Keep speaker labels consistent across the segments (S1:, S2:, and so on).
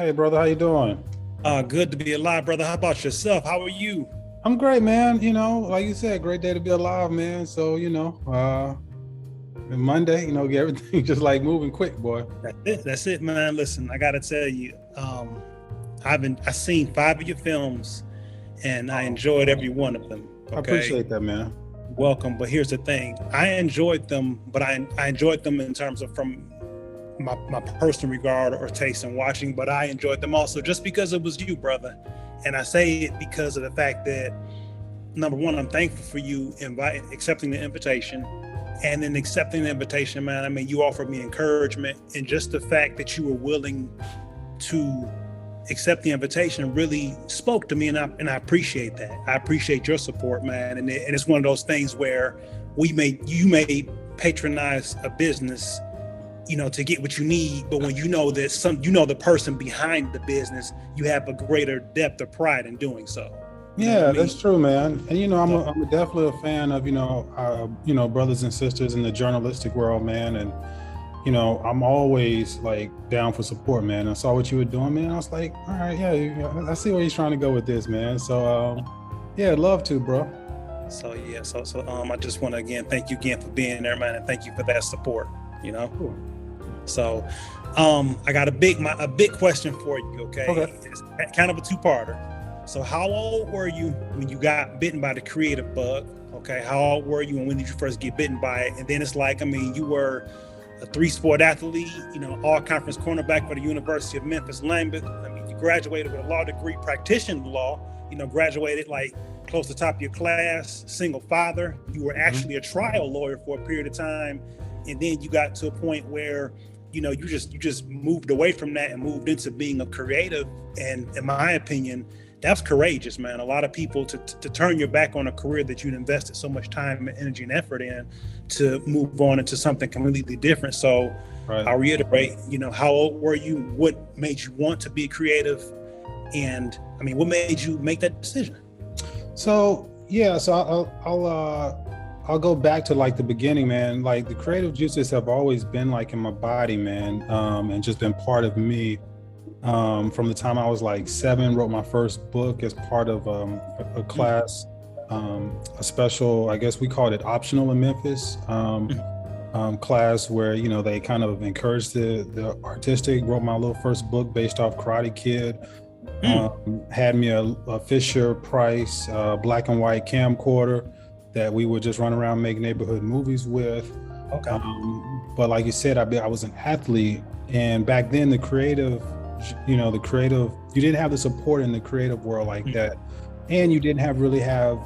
S1: Hey brother, how you doing?
S2: Good to be alive, brother. How about yourself? How are you?
S1: I'm great, man. Like you said, great day to be alive, man. So, Monday, everything just like moving quick, boy.
S2: That's it. That's it, man. Listen, I gotta tell you, I seen five of your films, and I
S1: Oh,
S2: enjoyed every one of them.
S1: I
S2: Okay,
S1: appreciate that, man.
S2: welcome. But here's the thing: I enjoyed them, but I enjoyed them in terms of from my personal regard or taste in watching. But I enjoyed them also just because it was you, brother. And I say it because of the fact that number one, I'm thankful for you accepting the invitation, and then accepting the invitation, man. I mean, you offered me encouragement, and just the fact that you were willing to accept the invitation really spoke to me, and I appreciate that. I appreciate your support, man. And it's one of those things where you may patronize a business, to get what you need, but when you know that the person behind the business, you have a greater depth of pride in doing so. You know what I
S1: Yeah,
S2: mean?
S1: that's true, man. And
S2: So,
S1: I'm definitely a fan of brothers and sisters in the journalistic world, man. And I'm always like down for support, man. I saw what you were doing, man. I was like, all right, yeah, I see where he's trying to go with this, man. So, yeah, I'd love to, bro.
S2: yeah, I just want to again thank you again for being there, man, and thank you for that support. You know,
S1: Cool.
S2: so I got a big question for you. Okay,
S1: Okay.
S2: it's kind of a two-parter. So, how old were you when you got bitten by the creative bug? Okay, how old were you and when did you first get bitten by it? And then it's like, I mean, you were a three-sport athlete, all conference cornerback for the University of Memphis Lambeth. I mean, you graduated with a law degree, practicing law. Graduated like close to the top of your class, single father. You were actually a trial lawyer for a period of time, and then you got to a point where you just moved away from that and moved into being a creative. And in my opinion, that's courageous, man. A lot of people to turn your back on a career that you'd invested so much time and energy and effort in to move on into something completely different. So
S1: Right.
S2: I'll reiterate, how old were you? What made you want to be creative? And I mean, what made you make that decision?
S1: So yeah, so I'll go back to like the beginning, man. Like the creative juices have always been like in my body, man, and just been part of me. From the time I was like 7, wrote my first book as part of a class, a special, I guess we called it optional in Memphis, class where, they kind of encouraged the artistic, wrote my little first book based off Karate Kid, had me a Fisher Price black and white camcorder that we would just run around, make neighborhood movies with.
S2: Okay.
S1: But like you said, I was an athlete, and back then the creative, you didn't have the support in the creative world like that, and you didn't really have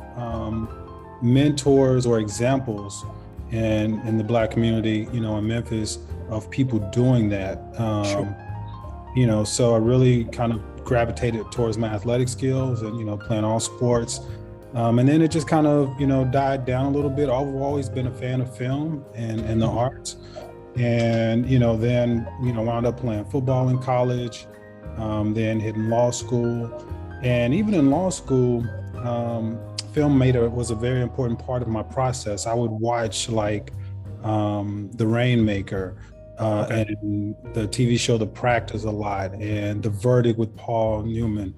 S1: mentors or examples in the Black community, in Memphis, of people doing that.
S2: Sure.
S1: So I really kind of gravitated towards my athletic skills and playing all sports. And then it just kind of, died down a little bit. I've always been a fan of film and the arts. And, then, wound up playing football in college, then hitting law school. And even in law school, film was a very important part of my process. I would watch like The Rainmaker, and the TV show The Practice a lot, and The Verdict with Paul Newman,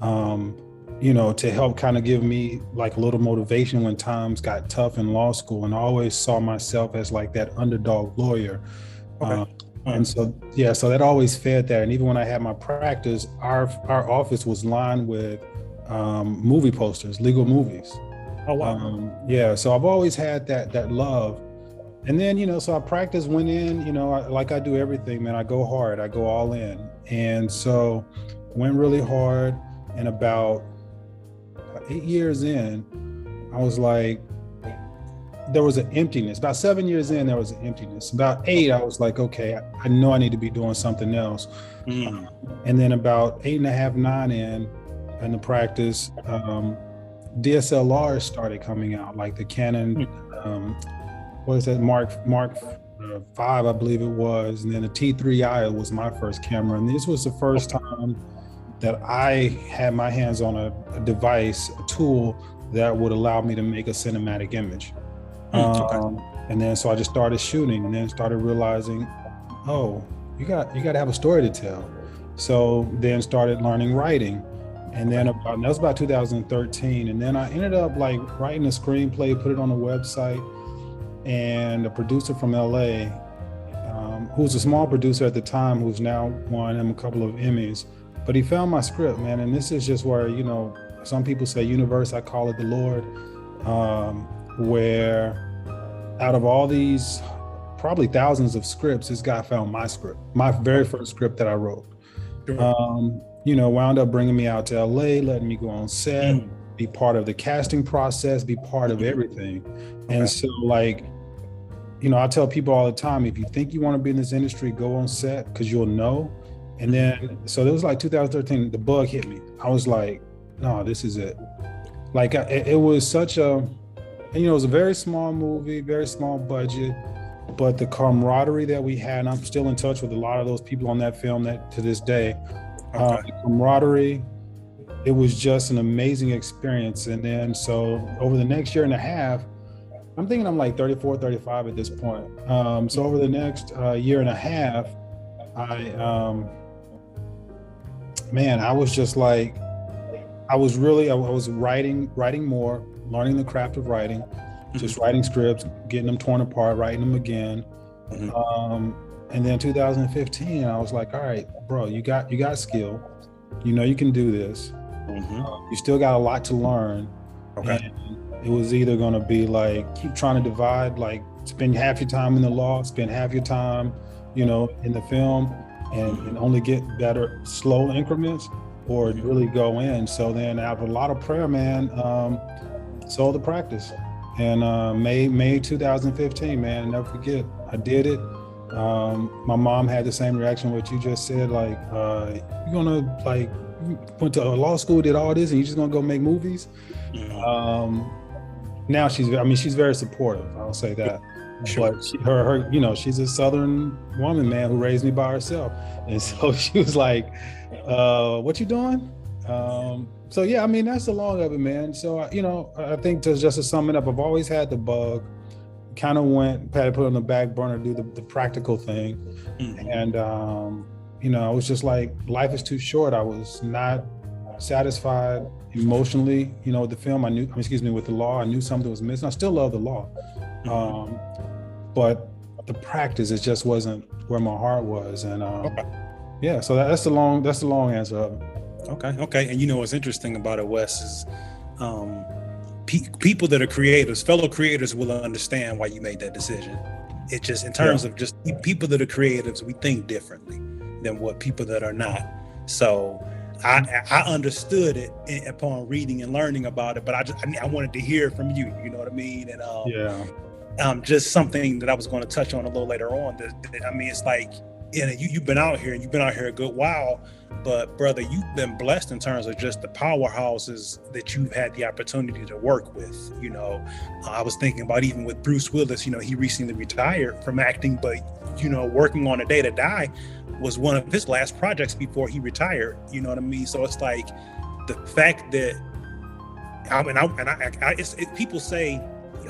S1: to help kind of give me like a little motivation when times got tough in law school. And I always saw myself as like that underdog lawyer. And so that always fed that. And even when I had my practice, our office was lined with movie posters, legal movies.
S2: Oh, wow.
S1: So I've always had that love. And then, so I practiced, went in, like I do everything, man. I go hard, I go all in. And so went really hard. And about 8 years in, I was like, there was an emptiness. About 7 years in, there was an emptiness. About 8, I was like, okay, I know I need to be doing something else. And then about 8.5, 9 in the practice, DSLRs started coming out, like the Canon, what is that, Mark 5, I believe it was. And then the T3i was my first camera. And this was the first time that I had my hands on a device, a tool that would allow me to make a cinematic image. And then so I just started shooting, and then started realizing, oh, you got to have a story to tell. So then started learning writing. And then that was about 2013. And then I ended up like writing a screenplay, put it on a website, and a producer from LA, who was a small producer at the time, who's now won him a couple of Emmys, but he found my script, man. And this is just where, some people say universe, I call it the Lord, where out of all these probably thousands of scripts, this guy found my script, my very first script that I wrote. Wound up bringing me out to LA, letting me go on set, be part of the casting process, be part of everything. And so like, I tell people all the time, if you think you want to be in this industry, go on set because you'll know. And then, so it was like 2013, the bug hit me. I was like, no, this is it. Like it was such a, it was a very small movie, very small budget, but the camaraderie that we had, and I'm still in touch with a lot of those people on that film that to this day, the camaraderie, it was just an amazing experience. And then, so over the next year and a half, I'm thinking I'm like 34, 35 at this point. So over the next year and a half, I was just like, I was writing more, learning the craft of writing, just writing scripts, getting them torn apart, writing them again. And then 2015, I was like, all right, bro, you got skill. You can do this. You still got a lot to learn. And it was either going to be like, keep trying to divide, like spend half your time in the law, spend half your time, in the film and only get better, slow increments, or really go in. So then after a lot of prayer, man, sold the practice. And May 2015, man, I'll never forget, I did it. My mom had the same reaction what you just said, like, you're gonna like, you went to law school, did all this, and you're just gonna go make movies? Now she's very supportive, I'll say that. Sure. But her, she's a Southern woman, man, who raised me by herself. And so she was like, what you doing? So yeah, that's the long of it, man. So, I think just to sum it up, I've always had the bug, kind of had to put it on the back burner, do the practical thing. And, I was just like, life is too short. I was not satisfied emotionally, with the film. With the law, I knew something was missing. I still love the law. But the practice, it just wasn't where my heart was. And yeah, so that's the long answer of it.
S2: Okay. And what's interesting about it, Wes, is people that are creators, fellow creators, will understand why you made that decision. It just, in terms of just people that are creatives, we think differently than what people that are not. So I understood it upon reading and learning about it, but I wanted to hear from you. You know what I mean? And just something that I was going to touch on a little later on. It's like, you've been out here, and you've been out here a good while, but brother, you've been blessed in terms of just the powerhouses that you've had the opportunity to work with. I was thinking about even with Bruce Willis. He recently retired from acting, but working on A Day to Die was one of his last projects before he retired. You know what I mean? So it's like the fact that people say,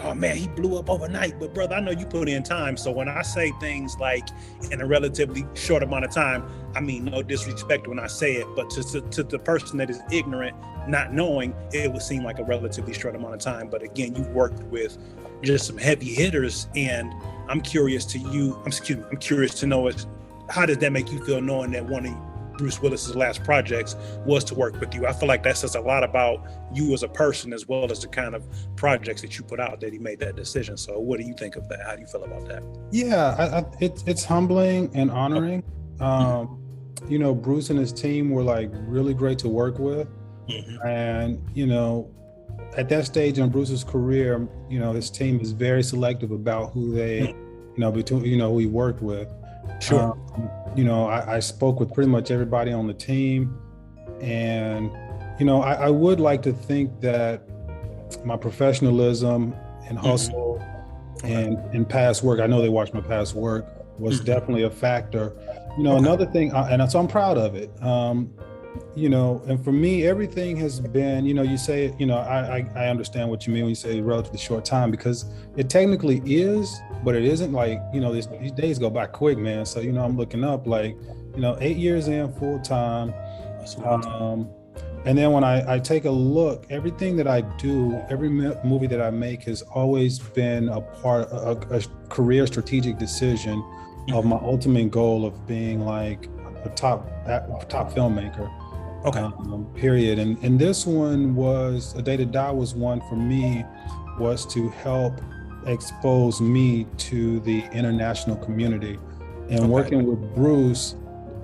S2: oh man, he blew up overnight, but brother, I know you put in time. So when I say things like in a relatively short amount of time, no disrespect when I say it, but to the person that is ignorant, not knowing, it would seem like a relatively short amount of time. But again, you've worked with just some heavy hitters, and I'm curious to know how does that make you feel, knowing that one of Bruce Willis's last projects was to work with you? I feel like that says a lot about you as a person, as well as the kind of projects that you put out, that he made that decision. So what do you think of that? How do you feel about that?
S1: Yeah, it's humbling and honoring. Bruce and his team were like really great to work with. And, at that stage in Bruce's career, his team is very selective about who they, who he worked with.
S2: Sure.
S1: I spoke with pretty much everybody on the team, and, I would like to think that my professionalism and hustle and past work, I know they watched my past work, was definitely a factor. Another thing, and so I'm proud of it. And for me, everything has been, you say, I understand what you mean when you say relatively short time, because it technically is, but it isn't. Like, these days go by quick, man. So, I'm looking up, like, 8 years in full time.
S2: That's a long time.
S1: And then when I take a look, everything that I do, every movie that I make has always been a part of a career strategic decision of my ultimate goal of being like a top filmmaker.
S2: Okay.
S1: Period. And this one was A Day to Die was one for me, was to help expose me to the international community, and working with Bruce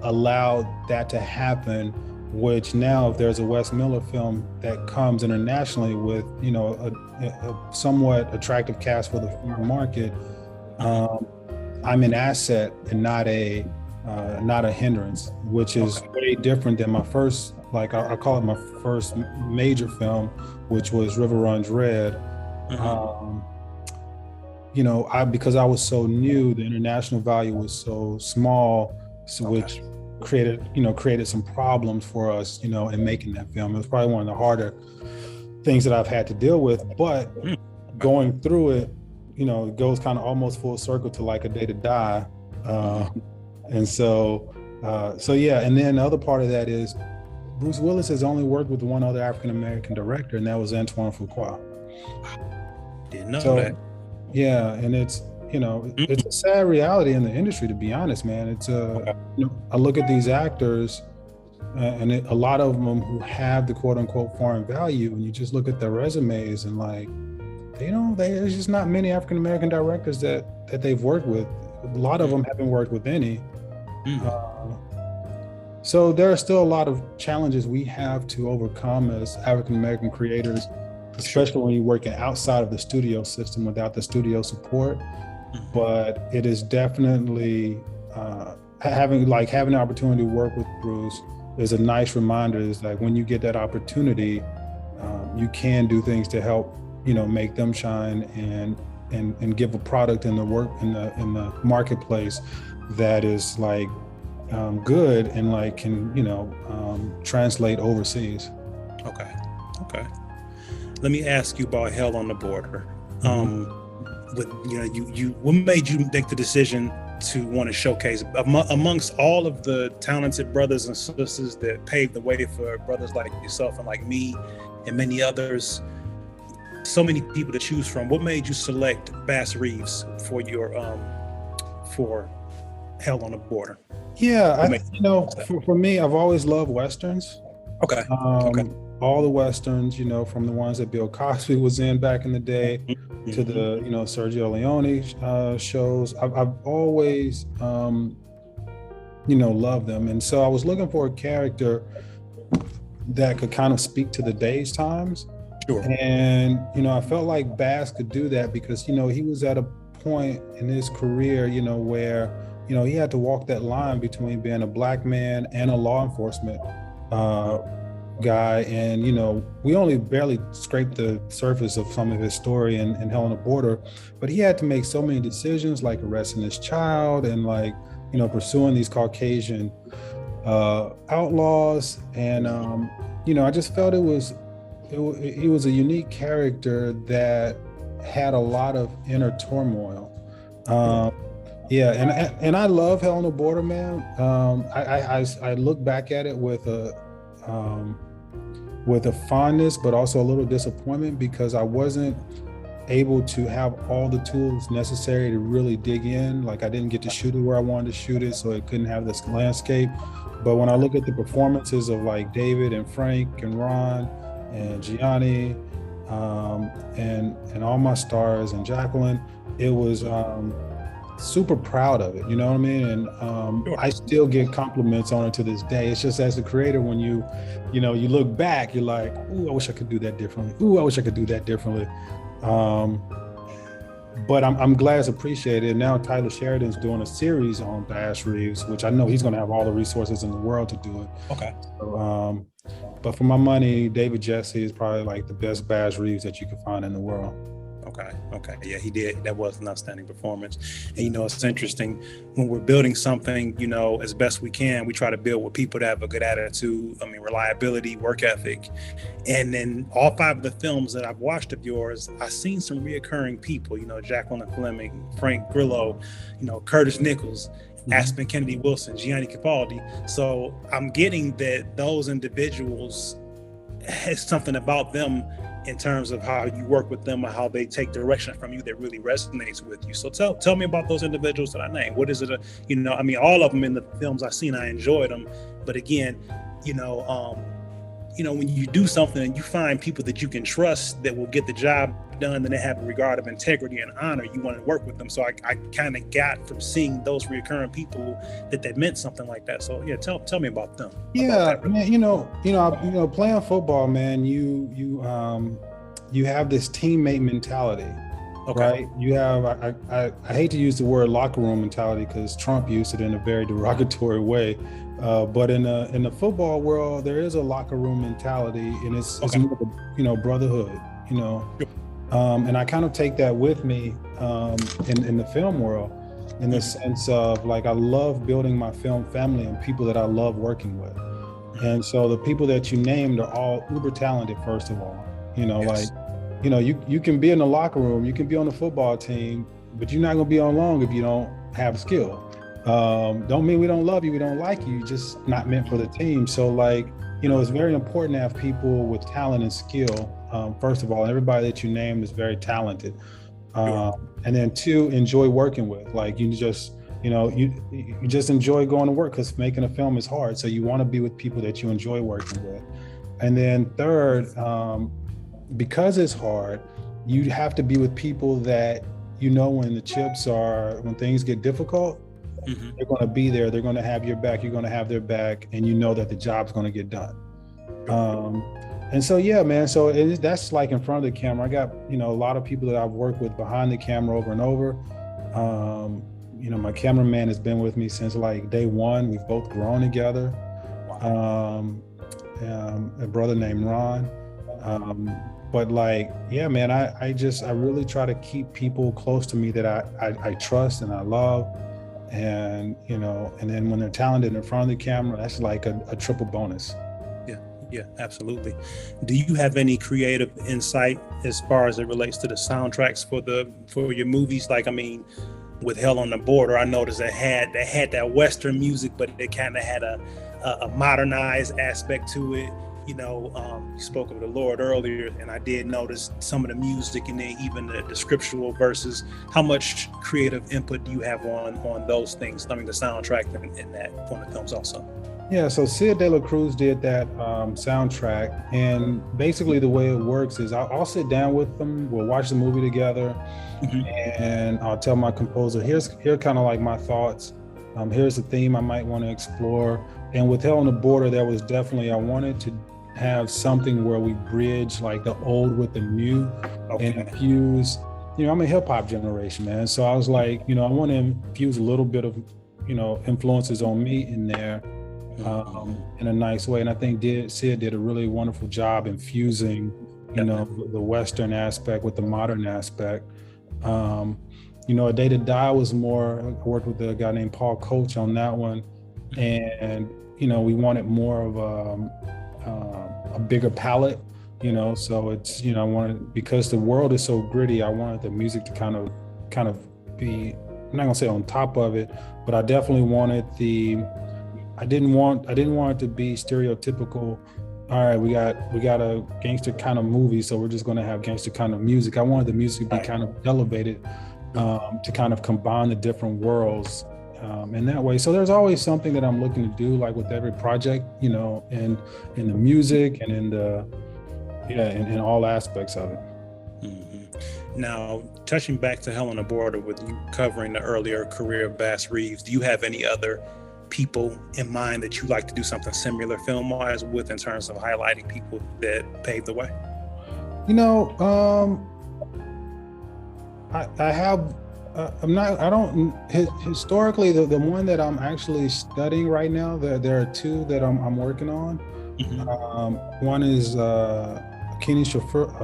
S1: allowed that to happen, which now if there's a Wes Miller film that comes internationally with a somewhat attractive cast for the foreign market, I'm an asset and not a hindrance, which is way different than my first, like I call it my first major film, which was River Runs Red. Because I was so new, the international value was so small, which created some problems for us, in making that film. It was probably one of the harder things that I've had to deal with, but going through it, it goes kind of almost full circle to like A Day to Die. And so yeah. And then the other part of that is Bruce Willis has only worked with one other African-American director, and that was Antoine Fuqua.
S2: Didn't know that.
S1: Yeah. And it's, it's a sad reality in the industry, to be honest, man. It's I look at these actors and a lot of them who have the quote unquote foreign value, and you just look at their resumes and like, there's just not many African-American directors that they've worked with. A lot of them haven't worked with any. So there are still a lot of challenges we have to overcome as African-American creators, especially when you're working outside of the studio system without the studio support. But it is definitely having the opportunity to work with Bruce is a nice reminder. Is like when you get that opportunity, you can do things to help, make them shine and give a product in the marketplace that is like good and like can translate overseas.
S2: Okay. Let me ask you about Hell on the Border. What made you make the decision to want to showcase amongst all of the talented brothers and sisters that paved the way for brothers like yourself and like me and many others, so many people to choose from? What made you select Bass Reeves for your for Hell on the Border?
S1: Yeah, for me, I've always loved Westerns.
S2: Okay.
S1: All the Westerns, from the ones that Bill Cosby was in back in the day to the, Sergio Leone shows. I've always, loved them. And so I was looking for a character that could kind of speak to the day's times.
S2: Sure.
S1: And, I felt like Bass could do that because, he was at a point in his career, where, he had to walk that line between being a Black man and a law enforcement guy. And, we only barely scraped the surface of some of his story in Hell on the Border, but he had to make so many decisions, like arresting his child and like, pursuing these Caucasian outlaws. And, I just felt he was a unique character that had a lot of inner turmoil. And I love Hell on the Border, man. I look back at it with a fondness, but also a little disappointment because I wasn't able to have all the tools necessary to really dig in. Like I didn't get to shoot it where I wanted to shoot it, so it couldn't have this landscape. But when I look at the performances of like David and Frank and Ron and Gianni and all my stars and Jacqueline, it was super proud of it, you know what I mean? And I still get compliments on it to this day. It's just as a creator, when you look back, you're like, ooh, I wish I could do that differently. Ooh, I wish I could do that differently. But I'm glad it's appreciated. And now Tyler Sheridan's doing a series on Bass Reeves, which I know he's going to have all the resources in the world to do it.
S2: Okay. So,
S1: but for my money, David Jesse is probably like the best Bass Reeves that you can find in the world.
S2: Okay. Yeah, he did. That was an outstanding performance. And, it's interesting when we're building something, as best we can, we try to build with people that have a good attitude, reliability, work ethic. And then all 5 of the films that I've watched of yours, I've seen some reoccurring people, Jacqueline Fleming, Frank Grillo, Curtis Nichols. Aspen Kennedy Wilson, Gianni Capaldi. So I'm getting that those individuals has something about them in terms of how you work with them or how they take direction from you that really resonates with you. So tell me about those individuals that I named. What is it? I mean, all of them in the films I've seen, I enjoyed them. But again, when you do something and you find people that you can trust that will get the job done and they have a regard of integrity and honor, you want to work with them. So I kind of got from seeing those recurring people that meant something like that. So yeah, tell me about them.
S1: Yeah, man, playing football, man, you have this teammate mentality. Okay. Right? You have, I hate to use the word locker room mentality because Trump used it in a very derogatory way. But in the football world, there is a locker room mentality, and it's more, brotherhood, and I kind of take that with me in the film world, in the sense of like I love building my film family and people that I love working with. And so the people that you named are all uber talented, first of all. Yes. You can be in the locker room, you can be on the football team, but you're not going to be on long if you don't have skill. Don't mean we don't love you, we don't like you, you're just not meant for the team. So it's very important to have people with talent and skill. First of all, everybody that you named is very talented. And then two, enjoy working with. Like you just enjoy going to work because making a film is hard. So you want to be with people that you enjoy working with. And then third, because it's hard, you have to be with people that when things get difficult, they're going to be there. They're going to have your back. You're going to have their back, and you know that the job's going to get done. And so, yeah, man. So that's like in front of the camera. I got a lot of people that I've worked with behind the camera over and over. My cameraman has been with me since like day one. We've both grown together. A brother named Ron. But yeah, man, I really try to keep people close to me that I trust and I love. And and then when they're talented in front of the camera, that's like a triple bonus.
S2: Yeah, absolutely. Do you have any creative insight as far as it relates to the soundtracks for your movies? Like, I mean, with Hell on the Border, I noticed they had that Western music, but it kind of had a modernized aspect to it. You spoke of the Lord earlier, and I did notice some of the music and then even the scriptural verses. How much creative input do you have on those things? I mean, the soundtrack and that on the films also.
S1: Yeah, so Sid De La Cruz did that soundtrack, and basically the way it works is I'll sit down with them, we'll watch the movie together, and I'll tell my composer, here kind of like my thoughts. Here's the theme I might want to explore. And with Hell on the Border, there was definitely, I wanted to have something where we bridge like the old with the new and infuse, I'm a hip hop generation, man. So I was like, I want to infuse a little bit of, influences on me in there in a nice way. And I think Sid did a really wonderful job infusing, the Western aspect with the modern aspect. A Day to Die was more, I worked with a guy named Paul Coach on that one. And, we wanted more of a bigger palette, so it's, I wanted, because the world is so gritty, I wanted the music to kind of be, I'm not gonna say on top of it, but I definitely wanted I didn't want it to be stereotypical. All right, we got a gangster kind of movie, so we're just gonna have gangster kind of music. I wanted the music to be kind of elevated, to kind of combine the different worlds in that way. So there's always something that I'm looking to do, like with every project, in the music and in all aspects of it.
S2: Now, touching back to Hell on the Border, with you covering the earlier career of Bass Reeves, do you have any other people in mind that you like to do something similar film-wise with, in terms of highlighting people that paved the way?
S1: I have. Historically, the one that I'm actually studying right now, there are two that I'm working on. One is Kenny Shakur.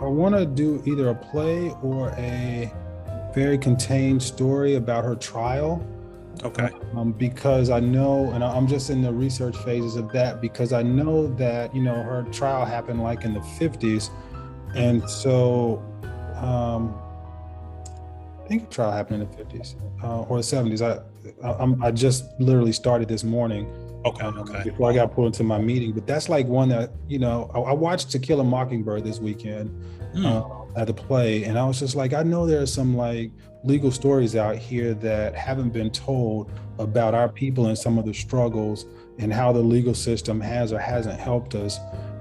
S1: I want to do either a play or a very contained story about her trial.
S2: Okay.
S1: Because I know, and I'm just in the research phases of that, because I know that, her trial happened like in the 50s. And so think the trial happened in the 50s or the 70s. I just literally started this morning.
S2: Okay.
S1: Before I got pulled into my meeting, but that's like one that, you know, I watched To Kill a Mockingbird this weekend at the play, and I was just like, I know there are some like legal stories out here that haven't been told about our people and some of the struggles and how the legal system has or hasn't helped us.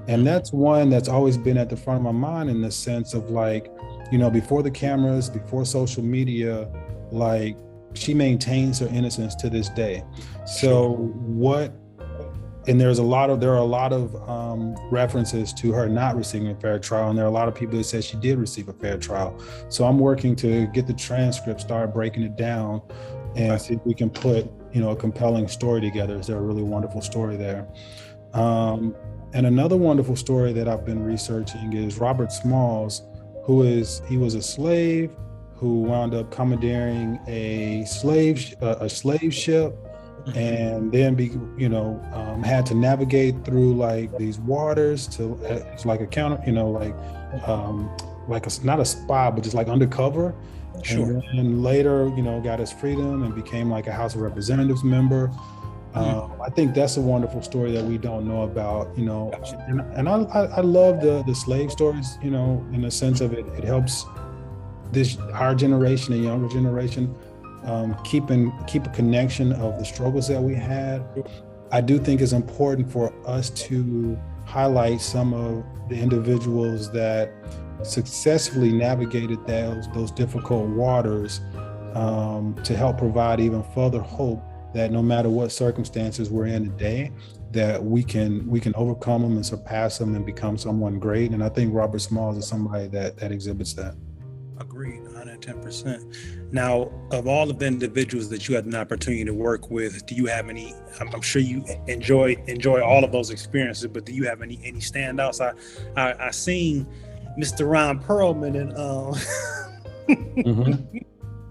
S1: And that's one that's always been at the front of my mind, in the sense of like, you know, before the cameras, before social media, like, she maintains her innocence to this day. So what, and there are a lot of references to her not receiving a fair trial, and there are a lot of people that said she did receive a fair trial. So I'm working to get the transcript, start breaking it down, and see if we can put, you know, a compelling story together. Is there a really wonderful story there? And another wonderful story that I've been researching is Robert Smalls, he was a slave who wound up commandeering a slave ship, and then had to navigate through like these waters to it's like a counter, you know, like not a spy, but just like undercover. And then later, you know, got his freedom and became like a House of Representatives member. I think that's a wonderful story that we don't know about, you know. And I love the slave stories, you know, in the sense of it helps our generation and younger generation keep a connection of the struggles that we had. I do think it's important for us to highlight some of the individuals that successfully navigated those difficult waters, to help provide even further hope that no matter what circumstances we're in today, that we can overcome them and surpass them and become someone great. And I think Robert Smalls is somebody that exhibits that.
S2: Agreed, 110%. Now, of all of the individuals that you had an opportunity to work with, do you have any? I'm sure you enjoy all of those experiences, but do you have any standouts? I seen Mr. Ron Perlman, and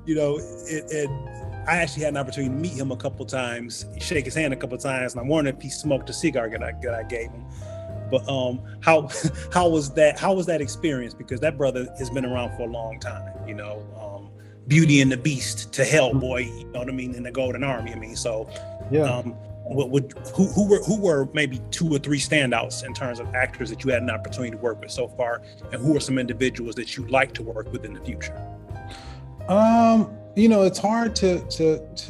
S2: you know, I actually had an opportunity to meet him a couple times, shake his hand a couple times, and I'm wondering if he smoked a cigar that I gave him. But how was that experience? Because that brother has been around for a long time, you know, Beauty and the Beast to Hellboy, you know what I mean, in the Golden Army. I mean, so yeah. Who were maybe 2 or 3 standouts in terms of actors that you had an opportunity to work with so far, and who are some individuals that you'd like to work with in the future?
S1: You know, it's hard to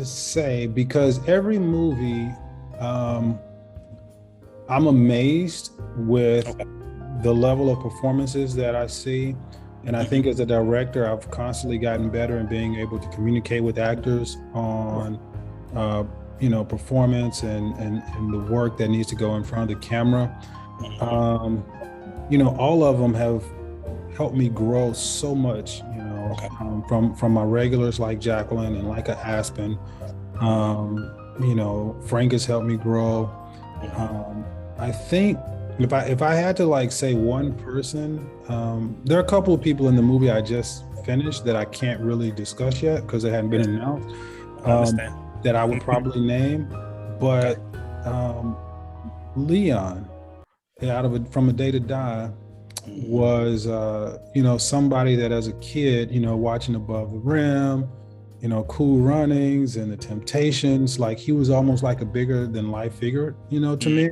S1: say, because every movie, I'm amazed with the level of performances that I see. And I think as a director, I've constantly gotten better in being able to communicate with actors on, you know, performance and the work that needs to go in front of the camera. You know, all of them have helped me grow so much, you know, from my regulars like Jacqueline and like Aspen. You know, Frank has helped me grow. I think if I had to like say one person, there are a couple of people in the movie I just finished that I can't really discuss yet because they hadn't been announced, that I would probably name. But Leon, From a Day to Die, was you know, somebody that as a kid, you know, watching Above the Rim, you know, Cool Runnings and The Temptations, like he was almost like a bigger than life figure, you know, to me.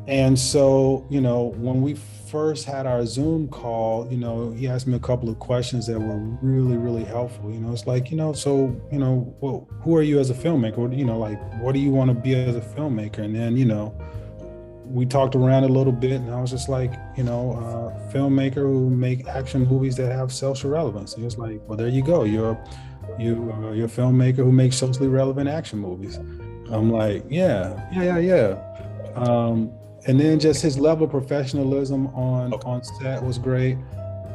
S1: And so, you know, when we first had our Zoom call, you know, he asked me a couple of questions that were really, really helpful. You know, it's like, you know, so, you know, well, who are you as a filmmaker? You know, like, what do you want to be as a filmmaker? And then, you know, we talked around a little bit, and I was just like, you know, filmmaker who make action movies that have social relevance. He was like, well, there you go. You're a filmmaker who makes socially relevant action movies. I'm like, yeah. And then just his level of professionalism on set was great.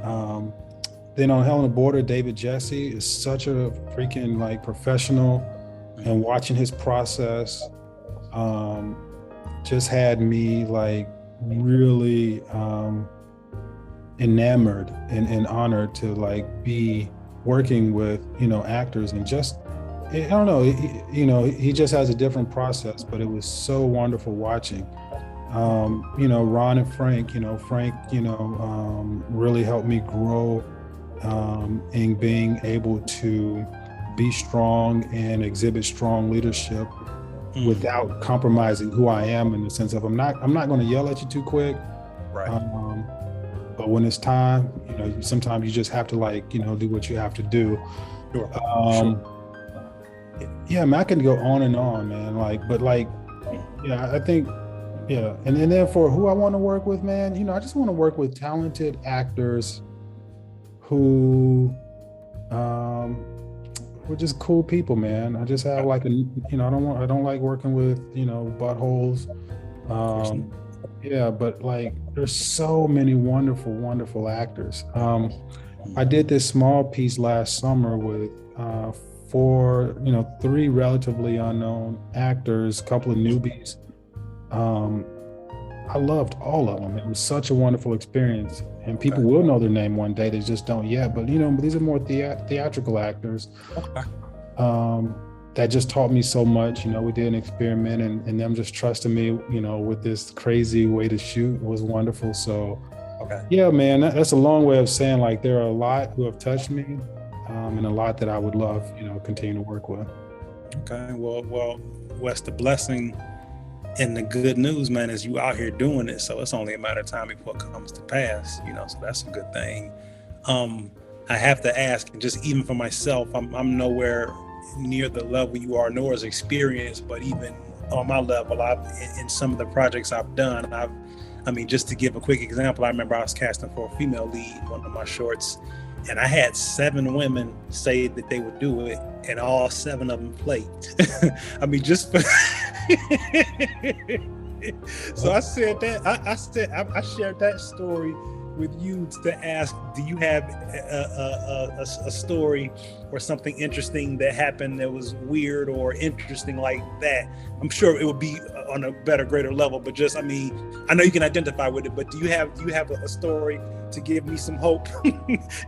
S1: Then on Helena Border, David Jesse is such a freaking like professional, and watching his process just had me like really enamored and honored to like be working with, you know, actors. And just, I don't know, you know, he just has a different process, but it was so wonderful watching. You know, Ron and Frank, really helped me grow and being able to be strong and exhibit strong leadership without compromising who I am, in the sense of I'm not going to yell at you too quick.
S2: Right.
S1: But when it's time, sometimes you just have to do what you have to do.
S2: Sure.
S1: Yeah, man, I can go on and on, man. Yeah, I think, yeah. And then for who I want to work with, man, I just want to work with talented actors who, we're just cool people, man. I just have I don't like working with, buttholes. Yeah, but there's so many wonderful, wonderful actors. I did this small piece last summer with three relatively unknown actors, a couple of newbies. I loved all of them. It was such a wonderful experience, and people will know their name one day. They just don't yet. But these are more theatrical actors. That just taught me so much. We did an experiment, and them just trusting me, with this crazy way to shoot was wonderful. So, yeah, man, that's a long way of saying there are a lot who have touched me, and a lot that I would love, continue to work with.
S2: Okay, well, Wes, the blessing and the good news, man, is you out here doing it. So it's only a matter of time before it comes to pass, so that's a good thing. I have to ask, just even for myself, I'm nowhere near the level you are, nor as experienced, but even on my level, in some of the projects I've done, just to give a quick example, I remember I was casting for a female lead in one of my shorts, and I had 7 women say that they would do it, and all 7 of them played. Just for so I said that I shared that story with you to ask, do you have a story or something interesting that happened that was weird or interesting like that? I'm sure it would be on a better, greater level, but just, I know you can identify with it, but do you have a story to give me some hope,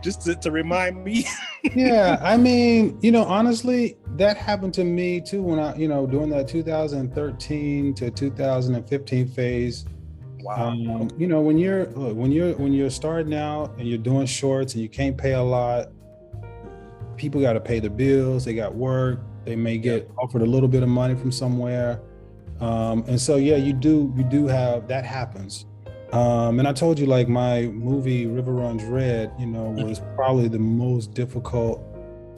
S2: just to remind me?
S1: Yeah, honestly, that happened to me too when I, during that 2013 to 2015 phase.
S2: Wow.
S1: When you're starting out and you're doing shorts and you can't pay a lot, people got to pay the bills. They got work. They may get offered a little bit of money from somewhere, and so yeah, you do have that happens. And I told you, my movie River Runs Red, was probably the most difficult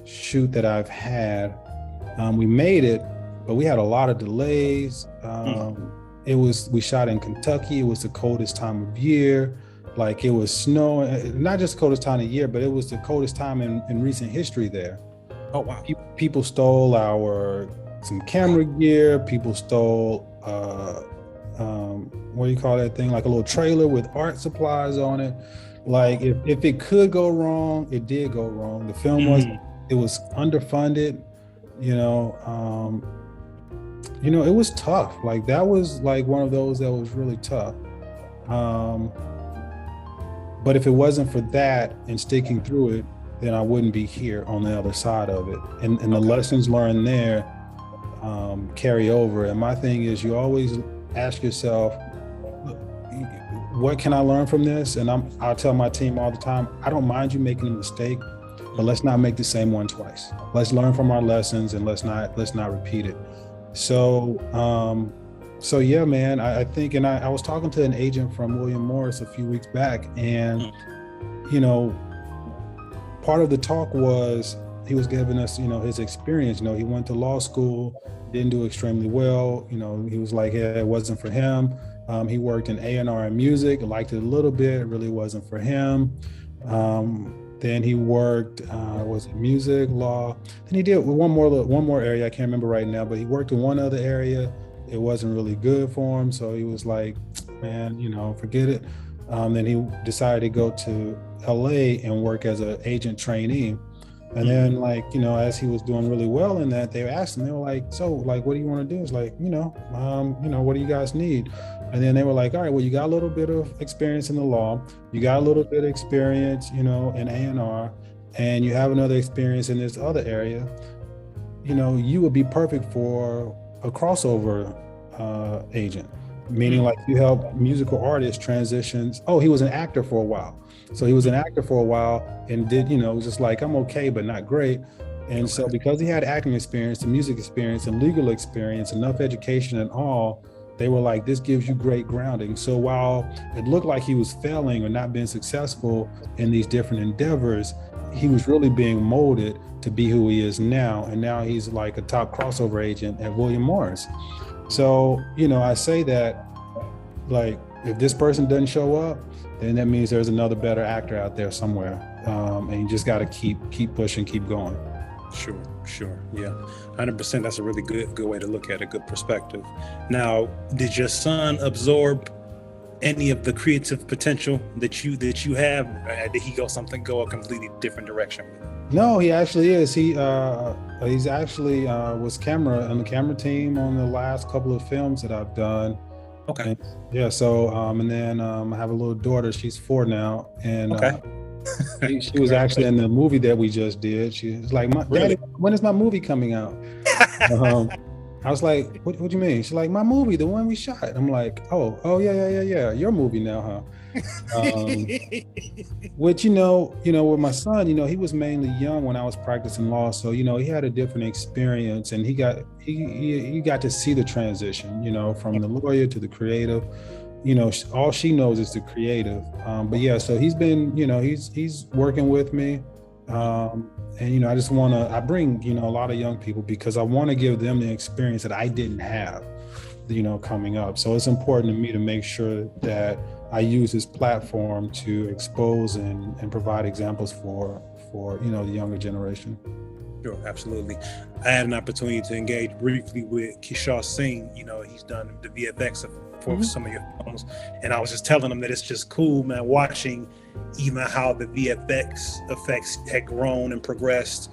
S1: shoot that I've had. We made it, but we had a lot of delays. We shot in Kentucky. It was the coldest time of year. It was snowing, not just the coldest time of year, but it was the coldest time in recent history there.
S2: Oh, wow.
S1: People stole some camera gear. People stole, what do you call that thing? A little trailer with art supplies on it. If it could go wrong, it did go wrong. The film it was underfunded, it was tough. That was one of those that was really tough. But if it wasn't for that and sticking through it, then I wouldn't be here on the other side of it. And the lessons learned there carry over. And my thing is, you always ask yourself, what can I learn from this? And I'll tell my team all the time, I don't mind you making a mistake, but let's not make the same one twice. Let's learn from our lessons and let's not repeat it. So yeah, man, I think, and I was talking to an agent from William Morris a few weeks back, and, part of the talk was, he was giving us, his experience. He went to law school, didn't do extremely well. He was like, yeah, it wasn't for him. He worked in A&R and music, liked it a little bit, it really wasn't for him. Then he worked, was it music, law? Then he did one more area, I can't remember right now, but he worked in one other area. It wasn't really good for him. So he was like, man, forget it. Then he decided to go to LA and work as an agent trainee. And then as he was doing really well in that, they asked him, they were like, so what do you want to do? It's like, what do you guys need? And then they were like, all right, well, you got a little bit of experience in the law. You got a little bit of experience, in A&R, and you have another experience in this other area. You would be perfect for a crossover agent. meaning like you help musical artists transitions. Oh, he was an actor for a while. So he was an actor for a while and did, just like, I'm okay, but not great. And so because he had acting experience, the music experience, and legal experience, enough education and all, they were like, this gives you great grounding. So while it looked like he was failing or not being successful in these different endeavors, he was really being molded to be who he is now. And now he's like a top crossover agent at William Morris. So, I say that, like, if this person doesn't show up, then that means there's another better actor out there somewhere. And you just got to keep pushing, keep going.
S2: Sure. Yeah. 100%. That's a really good way to look at it. Good perspective. Now, did your son absorb any of the creative potential that you have? Did he go a completely different direction with it?
S1: No, he actually is. He's actually was on the camera team on the last couple of films that I've done.
S2: Okay.
S1: And, yeah. So, and then I have a little daughter. She's 4 now, and she was actually in the movie that we just did. She was like, "Daddy, when is my movie coming out?" I was like, what do you mean? She's like, my movie, the one we shot. I'm like, oh, yeah. Your movie now, huh? Which, with my son, he was mainly young when I was practicing law. So, he had a different experience, and he got to see the transition, from the lawyer to the creative. All she knows is the creative. But yeah, so he's been, he's working with me. And, I bring, a lot of young people because I want to give them the experience that I didn't have, coming up. So it's important to me to make sure that I use this platform to expose and provide examples for the younger generation.
S2: Sure, absolutely. I had an opportunity to engage briefly with Kishore Singh. He's done the VFX for some of your films, and I was just telling him that it's just cool, man, watching even how the VFX effects had grown and progressed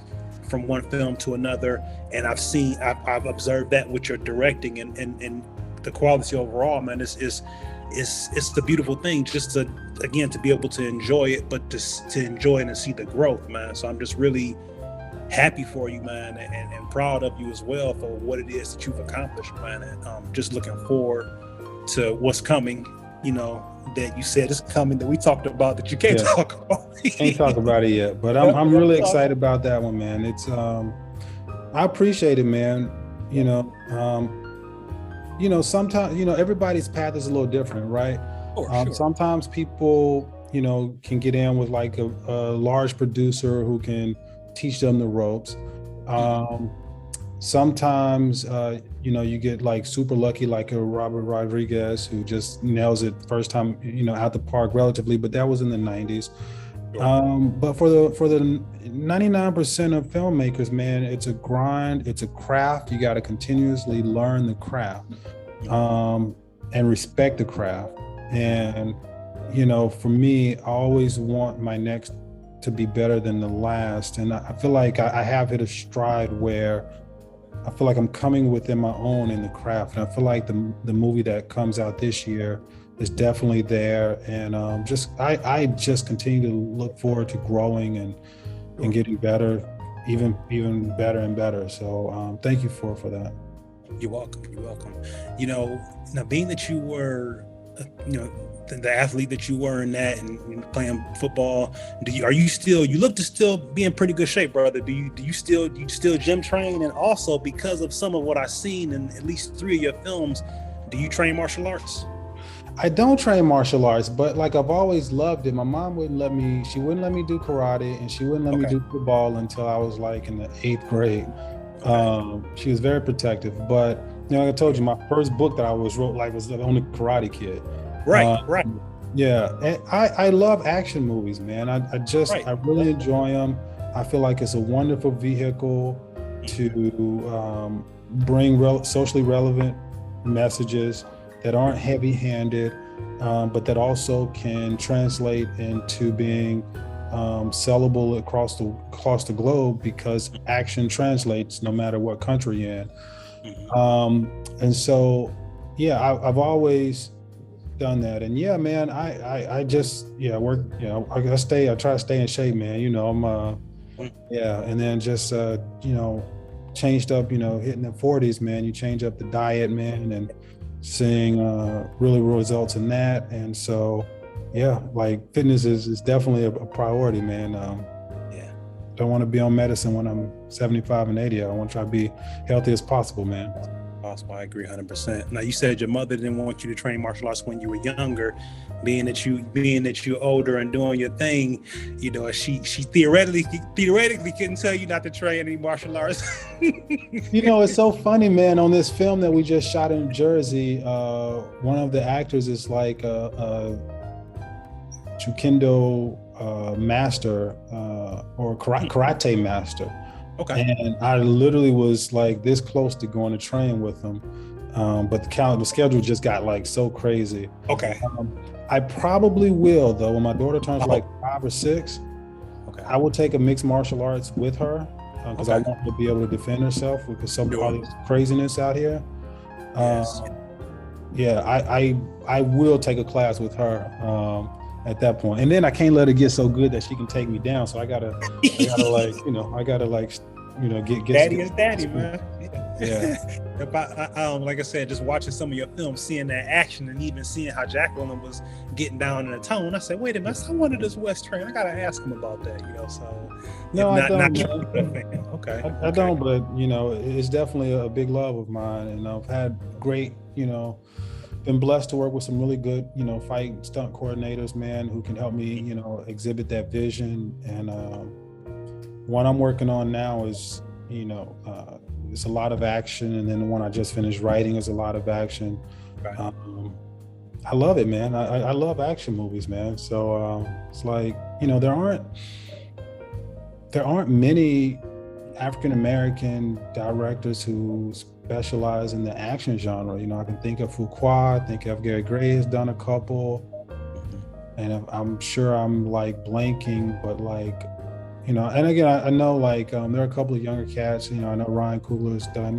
S2: from one film to another. And I've observed that with your directing and the quality overall, man. It's the beautiful thing, just to be able to enjoy it, but to enjoy it and see the growth, man. So I'm just really happy for you, man, and proud of you as well for what it is that you've accomplished, man. And just looking forward to what's coming, that you said is coming, that we talked about, that you can't talk about.
S1: Can't talk about it yet, but I'm really excited about that one, man. It's I appreciate it, man. Sometimes everybody's path is a little different, right? Sure. Sometimes people can get in with like a large producer who can teach them the ropes. Sometimes you get like super lucky, like a Robert Rodriguez, who just nails it first time out the park relatively, but that was in the 90s. But for the 99% of filmmakers, man, it's a grind, it's a craft. You got to continuously learn the craft and respect the craft. And for me, I always want my next to be better than the last. And I feel like I have hit a stride where I feel like I'm coming within my own in the craft. And I feel like the movie that comes out this year is definitely there. And I just continue to look forward to growing and getting better, even better and better. So thank you for that.
S2: You're welcome. Now being that you were, the athlete that you were in that and playing football, you look to still be in pretty good shape, brother. Do you still gym train? And also, because of some of what I've seen in at least 3 of your films, do you train martial arts?
S1: I don't train martial arts, but like I've always loved it. My mom wouldn't let me do karate, and she wouldn't let me do football until I was like in the 8th grade. She was very protective, but like I told you, my first book that I wrote was the only Karate Kid.
S2: Right.
S1: Yeah, and I love action movies, man. I really enjoy them. I feel like it's a wonderful vehicle to bring socially relevant messages that aren't heavy-handed, but that also can translate into being sellable across the globe, because action translates no matter what country you're in. And so, I've always done that. And yeah, man, I just work. I try to stay in shape, man. I'm and then just changed up. Hitting the 40s, man. You change up the diet, man, and seeing really results in that. And so, yeah, like fitness is definitely a priority, man.
S2: Yeah.
S1: Don't want to be on medicine when I'm 75 and 80. I want to try to be healthy as possible, man.
S2: Possible. I agree 100%. Now, you said your mother didn't want you to train martial arts when you were younger. Being that you're older and doing your thing, you know, she theoretically couldn't tell you not to train any martial arts.
S1: You know, it's so funny, man. On this film that we just shot in Jersey, one of the actors is like a Jukendo master or karate master.
S2: Okay.
S1: And I literally was like this close to going to train with him. But the schedule just got like so crazy.
S2: Okay.
S1: I probably will, though, when my daughter turns like 5 or 6.
S2: Okay.
S1: I will take a mixed martial arts with her because I want her to be able to defend herself because some of all this craziness out here.
S2: Yes.
S1: Yeah, I will take a class with her at that point, and then I can't let her get so good that she can take me down. So I gotta like get
S2: daddy is daddy, man.
S1: Yeah.
S2: If I like I said, just watching some of your films, seeing that action, and even seeing how Jacqueline was getting down in the tone, I said, wait a minute, I wanted this West train. I gotta ask him about that, you know. So
S1: no, I don't.
S2: Okay.
S1: I don't, but you know, it's definitely a big love of mine, and I've had great, been blessed to work with some really good, fight stunt coordinators, man, who can help me, exhibit that vision. And what I'm working on now is, it's a lot of action, and then the one I just finished writing is a lot of action.
S2: Right.
S1: I love it, man. I love action movies, man. So it's like, there aren't many African American directors who specialize in the action genre. I can think of Fuqua, I think of Gary Gray has done a couple, and I'm sure I'm like blanking, but like, and again, I know like there are a couple of younger cats. I know Ryan Coogler's done,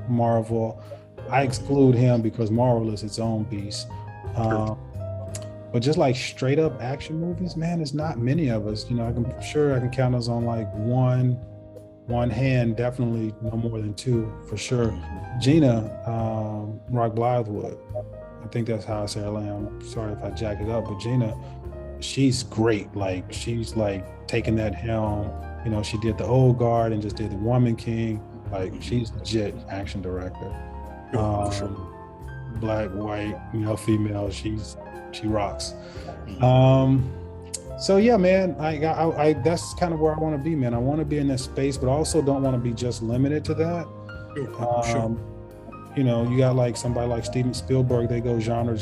S1: Marvel. I exclude him because Marvel is its own beast. But just like straight up action movies, man, there's not many of us. I'm sure I can count us on like one hand, definitely no more than 2 for sure. Gina Rock Blythewood, I think that's how I say her name. I'm sorry if I jack it up, but Gina, she's great. Like she's like taking that helm. She did the Old Guard and just did the Woman King. Like she's legit action director. Black, white, female. She rocks. So yeah, man, I that's kind of where I want to be, man. I want to be in that space, but I also don't want to be just limited to that.
S2: Sure.
S1: You got like somebody like Steven Spielberg, they go genre.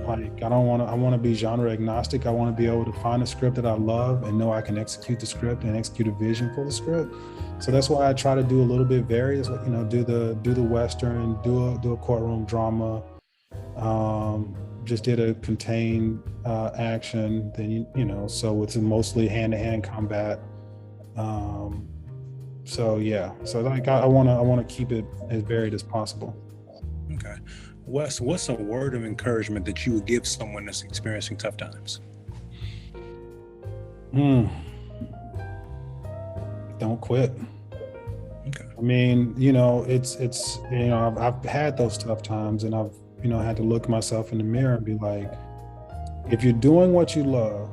S1: Like I want to be genre agnostic. I want to be able to find a script that I love and know I can execute the script and execute a vision for the script. So that's why I try to do a little bit various, do the Western, do a courtroom drama. Just did a contained action, then so it's mostly hand-to-hand combat. So yeah, so like I want to keep it as varied as possible.
S2: Okay, what's a word of encouragement that you would give someone that's experiencing tough times?
S1: Don't quit.
S2: Okay.
S1: I mean, it's I've had those tough times, and I've had to look myself in the mirror and be like, if you're doing what you love,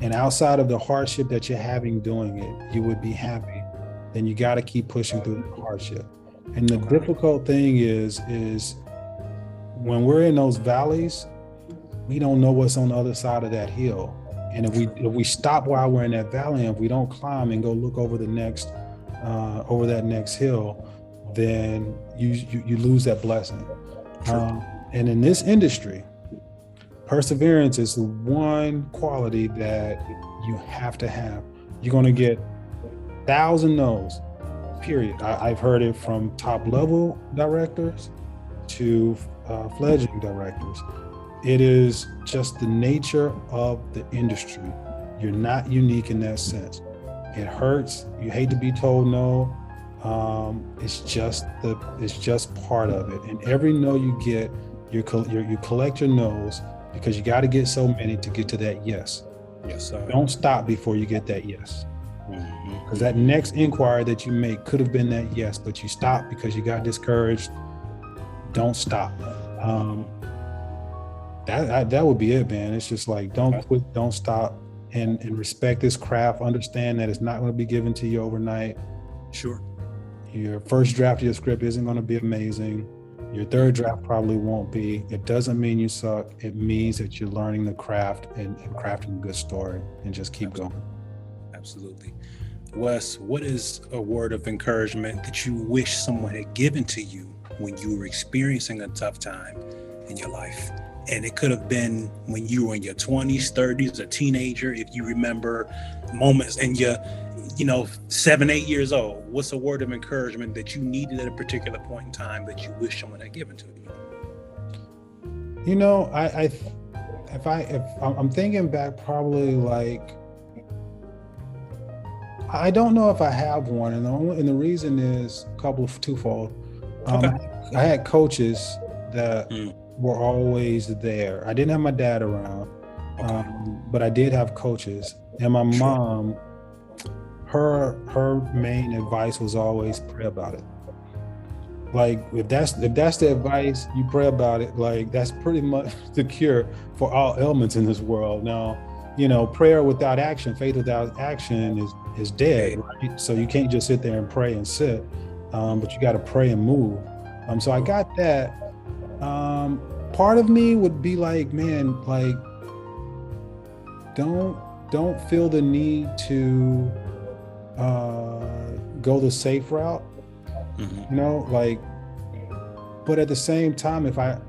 S1: and outside of the hardship that you're having doing it, you would be happy, then you got to keep pushing through the hardship. And the difficult thing is when we're in those valleys, we don't know what's on the other side of that hill. And if we stop while we're in that valley, and if we don't climb and go look over that next hill, then you lose that blessing. And in this industry, perseverance is the one quality that you have to have. You're going to get 1,000 no's, period. I've heard it from top level directors to fledgling directors. It is just the nature of the industry. You're not unique in that sense. It hurts. You hate to be told no. It's just part of it. And every no you get, you collect your no's, because you got to get so many to get to that yes.
S2: Yes, sir.
S1: Don't stop before you get that yes. Because that next inquiry that you make could have been that yes, but you stopped because you got discouraged don't stop. Um, that would be it, man. It's just like, don't quit, don't stop, and respect this craft. Understand that it's not going to be given to you overnight.
S2: Sure.
S1: Your first draft of your script isn't going to be amazing. Your third draft probably won't be. It doesn't mean you suck. It means that you're learning the craft and crafting a good story, and just keep going.
S2: Absolutely. Wes, what is a word of encouragement that you wish someone had given to you when you were experiencing a tough time in your life? And it could have been when you were in your 20s, 30s, a teenager. If you remember moments in your, 7, 8 years old, what's a word of encouragement that you needed at a particular point in time that you wish someone had given to you?
S1: I'm thinking back, probably like, I don't know if I have one, and the reason is twofold.
S2: Okay.
S1: I had coaches that were always there. I didn't have my dad around, but I did have coaches. And my mom, her main advice was always pray about it. Like, if that's the advice, you pray about it. Like, that's pretty much the cure for all ailments in this world. Now, prayer without action, faith without action is dead, right? So you can't just sit there and pray and sit, but you got to pray and move. So I got that. Part of me would be like, man, like, don't feel the need to go the safe route, but at the same time, if I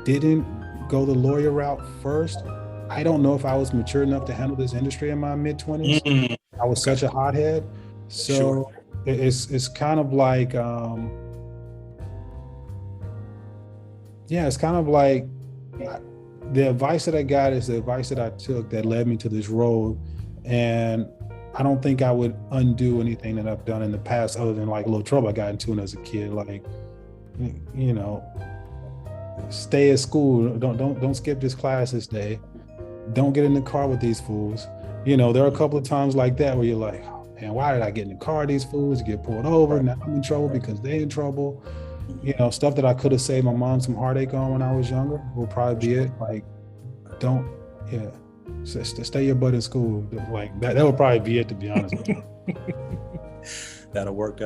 S1: didn't go the lawyer route first, I don't know if I was mature enough to handle this industry in my mid-20s. I was such a hothead. So it's kind of like, it's kind of like the advice that I got is the advice that I took that led me to this road. And I don't think I would undo anything that I've done in the past, other than like a little trouble I got into as a kid. Like, stay at school. Don't skip this class this day. Don't get in the car with these fools. There are a couple of times like that where you're like, oh, man, why did I get in the car with these fools? Get pulled over. Now I'm in trouble because they're in trouble. Stuff that I could have saved my mom some heartache on when I was younger will probably be it. Like, stay your butt in school. Like, that would probably be it, to be honest with you.
S2: That'll work.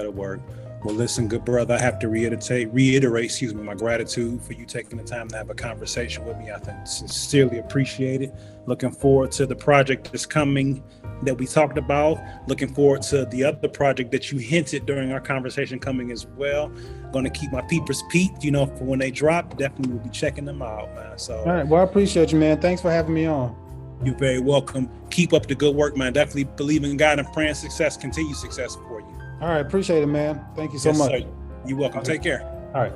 S2: Well, listen, good brother, I have to reiterate, my gratitude for you taking the time to have a conversation with me. I sincerely appreciate it. Looking forward to the project that's coming that we talked about. Looking forward to the other project that you hinted during our conversation coming as well. Going to keep my peepers peeped, for when they drop. Definitely will be checking them out, man. So,
S1: all right. Well, I appreciate you, man. Thanks for having me on.
S2: You're very welcome. Keep up the good work, man. Definitely believe in God and praying success, continued success for you.
S1: All right. Appreciate it, man. Thank you so much.
S2: Sir. You're welcome. Take care.
S1: All right.